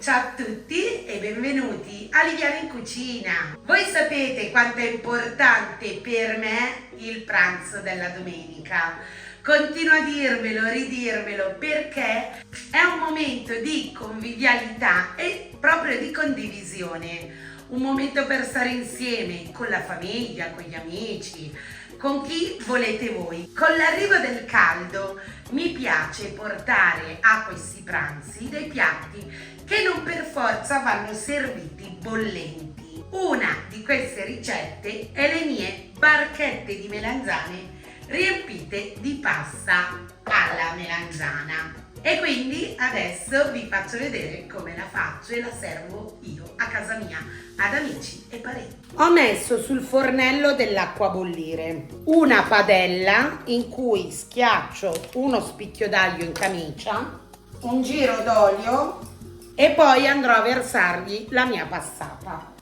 Ciao a tutti e benvenuti a Liviana in Cucina. Voi sapete quanto è importante per me il pranzo della domenica. Continuo a dirvelo, ridirvelo, perché è un momento di convivialità e proprio di condivisione. Un momento per stare insieme con la famiglia, con gli amici, con chi volete voi. Con l'arrivo del caldo mi piace portare a questi pranzi dei piatti che non per forza vanno serviti bollenti. Una di queste ricette è le mie barchette di melanzane riempite di pasta alla melanzana. E quindi adesso vi faccio vedere come la faccio e la servo io a casa mia ad amici e parenti. Ho messo sul fornello dell'acqua a bollire una padella in cui schiaccio uno spicchio d'aglio in camicia, un giro d'olio e poi andrò a versargli la mia passata.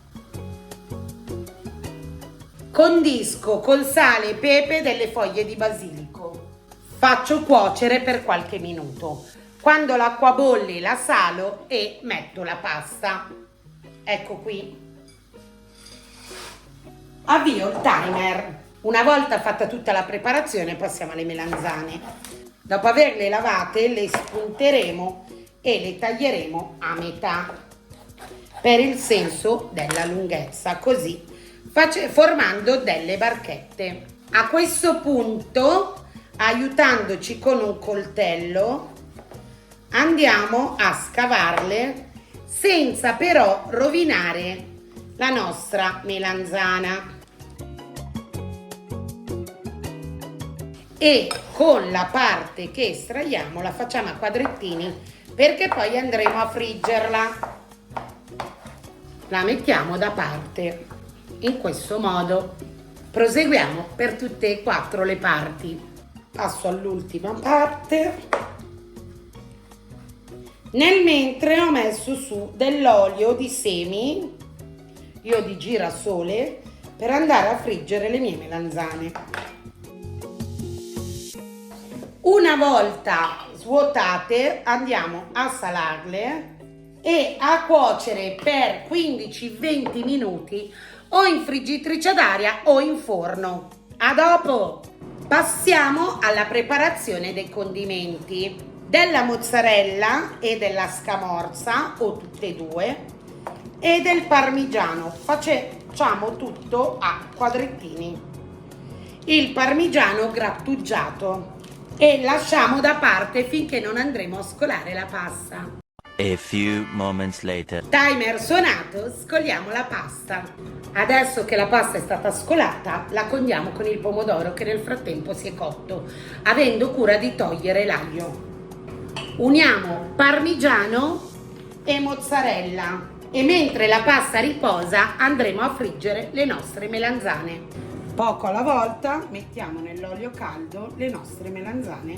Condisco col sale e pepe delle foglie di basilico. Faccio cuocere per qualche minuto. Quando l'acqua bolle la salo e metto la pasta. Ecco qui. Avvio il timer. Una volta fatta tutta la preparazione passiamo alle melanzane. Dopo averle lavate le spunteremo e le taglieremo a metà per il senso della lunghezza, così formando delle barchette. A questo punto, aiutandoci con un coltello, andiamo a scavarle senza però rovinare la nostra melanzana. E con la parte che estraiamo la facciamo a quadrettini perché poi andremo a friggerla. La mettiamo da parte. In questo modo proseguiamo per tutte e quattro le parti. Passo all'ultima parte. Nel mentre ho messo su dell'olio di semi, io di girasole, per andare a friggere le mie melanzane. Una volta svuotate andiamo a salarle e a cuocere per 15-20 minuti o in friggitrice ad aria o in forno. A dopo! Passiamo alla preparazione dei condimenti. Della mozzarella e della scamorza, o tutte e due, e del parmigiano. Facciamo tutto a quadrettini. Il parmigiano grattugiato e lasciamo da parte finché non andremo a scolare la pasta. A few moments later. Timer suonato, scoliamo la pasta. Adesso che la pasta è stata scolata, la condiamo con il pomodoro che nel frattempo si è cotto, avendo cura di togliere l'aglio. Uniamo parmigiano e mozzarella e mentre la pasta riposa andremo a friggere le nostre melanzane. Poco alla volta mettiamo nell'olio caldo le nostre melanzane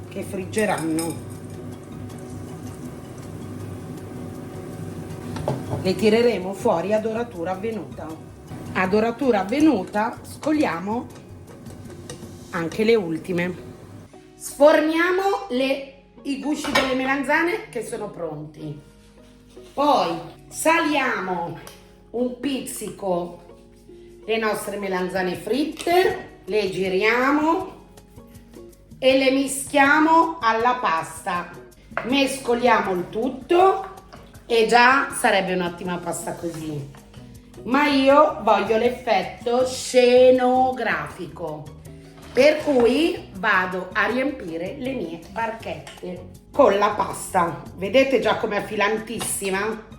che friggeranno. Le tireremo fuori ad oratura avvenuta. Ad oratura avvenuta scoliamo anche le ultime. Sforniamo i gusci delle melanzane che sono pronti. Poi saliamo un pizzico le nostre melanzane fritte, le giriamo e le mischiamo alla pasta. Mescoliamo il tutto e già sarebbe un'ottima pasta così, ma io voglio l'effetto scenografico, per cui vado a riempire le mie barchette con la pasta. Vedete già com'è filantissima?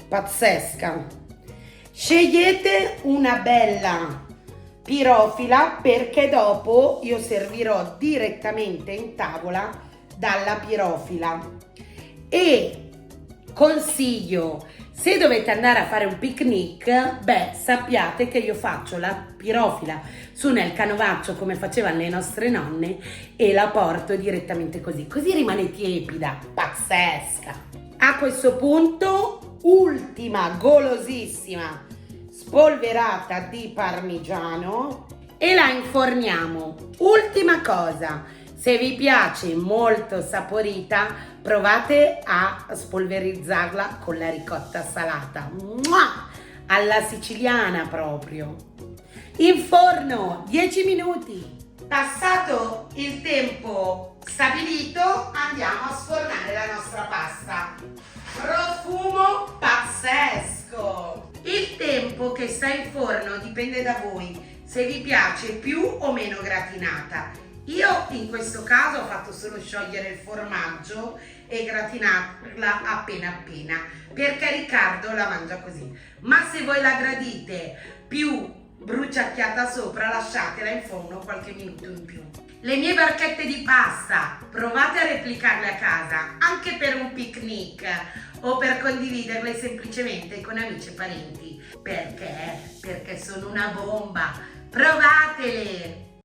Pazzesca. Scegliete una bella pirofila perché dopo io servirò direttamente in tavola dalla pirofila. E consiglio, se dovete andare a fare un picnic, sappiate che io faccio la pirofila su nel canovaccio come facevano le nostre nonne e la porto direttamente così rimane tiepida, pazzesca. A questo punto ultima golosissima spolverata di parmigiano e la inforniamo. Ultima cosa, Se vi piace molto saporita, provate a spolverizzarla con la ricotta salata. Mua! Alla siciliana proprio. In forno 10 minuti. Passato il tempo stabilito, andiamo a sfornare la nostra pasta. Profumo pazzesco! Il tempo che sta in forno dipende da voi, se vi piace più o meno gratinata. Io in questo caso ho fatto solo sciogliere il formaggio e gratinarla appena appena, perché Riccardo la mangia così. Ma se voi la gradite più bruciacchiata sopra, lasciatela in forno qualche minuto in più. Le mie barchette di pasta, provate a replicarle a casa, anche per un picnic o per condividerle semplicemente con amici e parenti. Perché? Perché sono una bomba. Provatele!